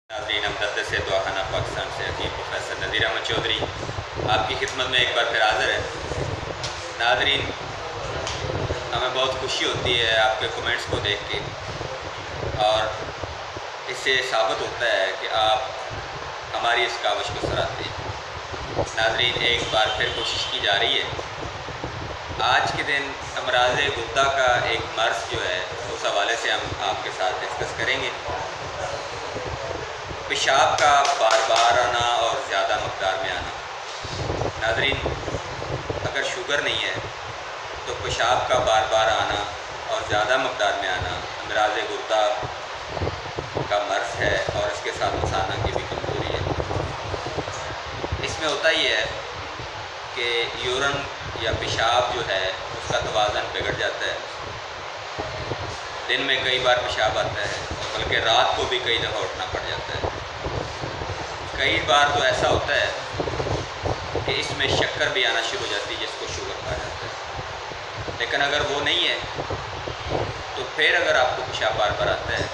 नाज़रीन, हमदर्द से दुआखाना पाकिस्तान से हकीम प्रोफेसर नज़ीर अहमद चौधरी आपकी खिदमत में एक बार फिर हाज़िर है। नाज़रीन, हमें बहुत खुशी होती है आपके कमेंट्स को देख के, और इससे साबित होता है कि आप हमारी इस काविश को सराहते हैं। नाज़रीन, एक बार फिर कोशिश की जा रही है। आज के दिन अमराज़ गुर्दा का एक मर्ज़ जो है उस हवाले से हम आपके साथ डिस्कस करेंगे। पेशाब का बार बार आना और ज़्यादा मकदार में आना। नाज़रीन, अगर शुगर नहीं है तो पेशाब का बार बार आना और ज़्यादा मकदार में आना अमराज़ गुर्दा का मर्ज़ है, और इसके साथ मसाना की भी कमज़ोरी है। इसमें होता ही है कि यूरिन या पेशाब जो है उसका तवाज़ुन बिगड़ जाता है। दिन में कई बार पेशाब आता है, बल्कि रात को भी कई दफ़ा उठना पड़ जाता है। कई बार तो ऐसा होता है कि इसमें शक्कर भी आना शुरू हो जाती है, जिसको शुगर कहा जाता है। लेकिन अगर वो नहीं है तो फिर अगर आपको पेशाब बार बार आता है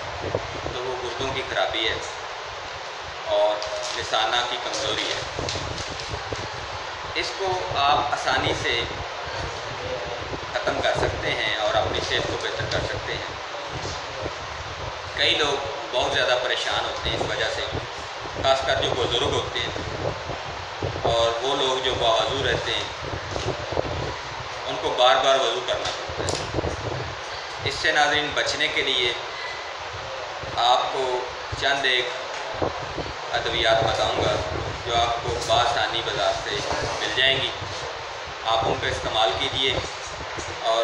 तो वो गुर्दों की खराबी है और मसाना की कमज़ोरी है। इसको आप आसानी से ख़त्म कर सकते हैं और अपनी सेहत को बेहतर कर सकते हैं। कई लोग बहुत ज़्यादा परेशान होते हैं इस वजह से, खासकर जो बुज़ुर्ग होते हैं और वो लोग जो बावज़ू रहते हैं, उनको बार बार वज़ू करना पड़ता है। इससे नाज़रीन बचने के लिए आपको चंद एक अद्वियात बताऊंगा जो आपको बासानी बाज़ार से मिल जाएंगी। आप उनका इस्तेमाल कीजिए और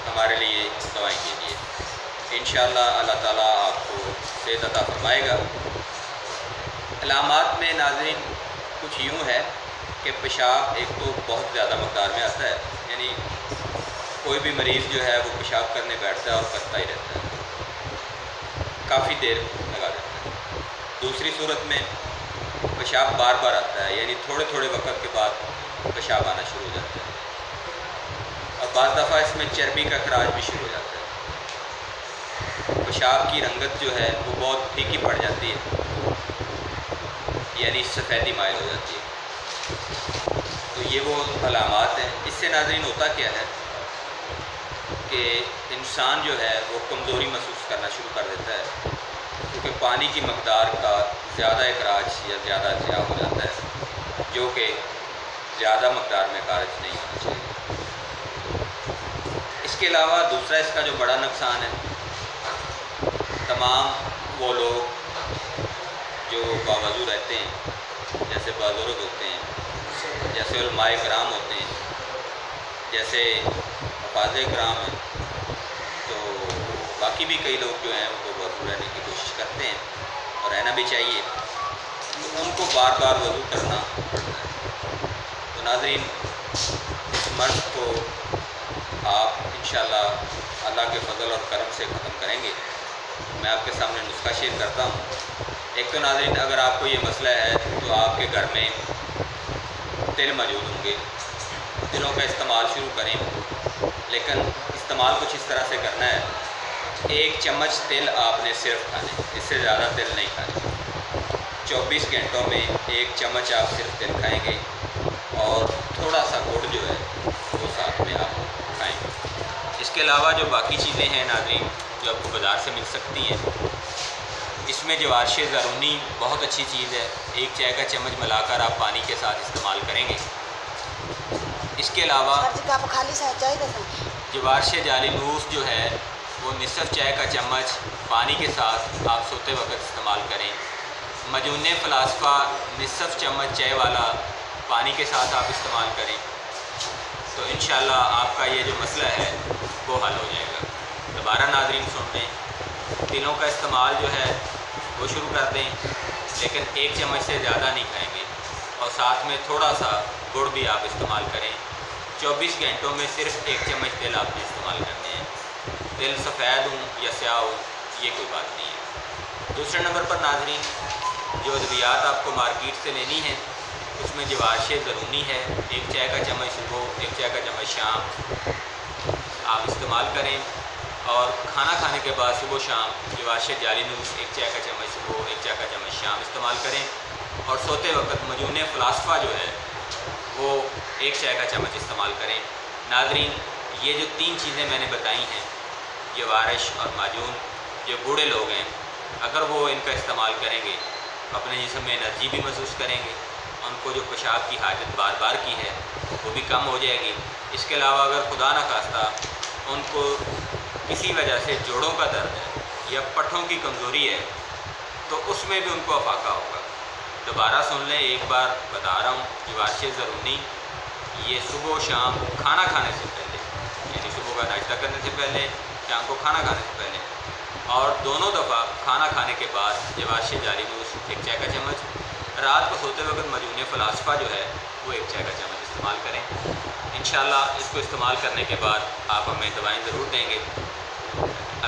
हमारे लिए दवाएं कीजिए। इंशाअल्लाह अल्लाह ताला आपको सेहत अता फरमाएगा। अलामात में नाज़रीन कुछ यूँ है कि पेशाब एक तो बहुत ज़्यादा मकदार में आता है, यानी कोई भी मरीज़ जो है वो पेशाब करने बैठता है और करता ही रहता है, काफ़ी देर लगा देता है। दूसरी सूरत में पेशाब बार बार आता है, यानी थोड़े थोड़े वक्त के बाद पेशाब आना शुरू हो जाता है, और बाज़ दफ़ा इसमें चर्बी का खराज भी शुरू हो जाता है। पेशाब की रंगत जो है वो बहुत फीकी पड़ जाती है, यानी सफ़ेदी माइल हो जाती है। तो ये वो अलामात हैं। इससे नाज़रीन होता क्या है कि इंसान जो है वो कमज़ोरी महसूस करना शुरू कर देता है, क्योंकि पानी की मकदार का ज़्यादा इखराज या ज़्यादा ज़िया हो जाता है, जो कि ज़्यादा मकदार में खारिज नहीं होना चाहिए। इसके अलावा दूसरा इसका जो बड़ा नुकसान है, तमाम वो लोग जो बावज़ू रहते हैं, जैसे बुज़ुर्ग होते हैं, जैसे उलमाए किराम होते हैं, जैसे हफ़ाज़े किराम हैं, तो बाकी भी कई लोग जो हैं वो वज़ू रहने की कोशिश करते हैं और रहना भी चाहिए, तो उनको बार बार वज़ू करना पड़ता है। तो नाज़रीन, इस मर्ज़ को आप इंशाअल्लाह अल्लाह के फ़ज़ल और करम से ख़त्म करेंगे। मैं आपके सामने नुस्खा शेयर करता हूँ। एक तो नाज़रीन, अगर आपको ये मसला है तो आपके घर में तिल मौजूद होंगे, तिलों का इस्तेमाल शुरू करें, लेकिन इस्तेमाल कुछ इस तरह से करना है। 1 चम्मच तिल आपने सिर्फ खाने, इससे ज़्यादा तिल नहीं खाने। 24 घंटों में 1 चम्मच आप सिर्फ तिल खाएँगे, और थोड़ा सा गुड़ जो है वो साथ में आप खाएँगे। इसके अलावा जो बाकी चीज़ें हैं नाज़रीन, जो आपको बाज़ार से मिल सकती हैं, इसमें जवारशे ज़रूनी बहुत अच्छी चीज़ है। 1 चाय का चम्मच मिलाकर आप पानी के साथ इस्तेमाल करेंगे। इसके अलावा जवारशे जालिनूस जो है वो निसफ चाय का चम्मच पानी के साथ आप सोते वक्त इस्तेमाल करें। मजूने फ़लास्फ़ा निसफ चम्मच चाय वाला पानी के साथ आप इस्तेमाल करें, तो इंशाअल्लाह आपका ये जो मसला है वो हल हो जाएगा। दोबारा नाज़रीन सुन लें, तिलों का इस्तेमाल जो है वो शुरू कर दें, लेकिन 1 चम्मच से ज़्यादा नहीं खाएंगे, और साथ में थोड़ा सा गुड़ भी आप इस्तेमाल करें। 24 घंटों में सिर्फ 1 चम्मच तेल आपने इस्तेमाल करने हैं। तिल सफ़ेद हो या स्याह हो, ये कोई बात नहीं है। दूसरे नंबर पर नाज़रीन, जो अद्वियात आपको मार्केट से लेनी है उसमें जवारशे ज़रूरी है। 1 चाय का चम्मच सुबह, 1 चाय का चम्मच शाम आप इस्तेमाल करें, और खाना खाने के बाद सुबह शाम जवारशे जालिनूस 1 चाय का चम्मच सुबह, 1 चाय का चम्मच शाम इस्तेमाल करें। और सोते वक्त मजून फ़लासफ़ा जो है वो 1 चाय का चम्मच इस्तेमाल करें। नाज़रीन, ये जो 3 चीज़ें मैंने बताई हैं, ये वारिश और माजून, जो बूढ़े लोग हैं अगर वो इनका इस्तेमाल करेंगे अपने जिस्म में एनर्जी भी महसूस करेंगे, उनको जो पेशाब की हाजत बार बार की है वो भी कम हो जाएगी। इसके अलावा अगर खुदा न खास्ता उनको किसी वजह से जोड़ों का दर्द है या पट्ठों की कमज़ोरी है तो उसमें भी उनको अफाका होगा। दोबारा सुन लें, एक बार बता रहा हूँ, ये वारिश ज़रूरी, ये सुबह शाम खाना खाने से पहले, यानी सुबह का नाश्ता करने से पहले, शाम को खाना खाने से पहले, और दोनों दफ़ा खाना खाने के बाद ये वारिश जारी नूस 1 चाय का चम्मच, रात को सोते वक्त मजून फ़लासफ़ा जो है वो 1 चाय का चम्मच इस्तेमाल करें। इंशाअल्लाह इसको इस्तेमाल करने के बाद आप हमें दवाएँ ज़रूर देंगे।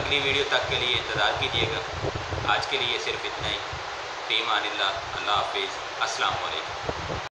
अगली वीडियो तक के लिए इंतज़ार कीजिएगा। आज के लिए सिर्फ इतना ही। फ़ी अमानिल्लाह, अल्लाह हाफ़िज़, अस्सलामु अलैकुम।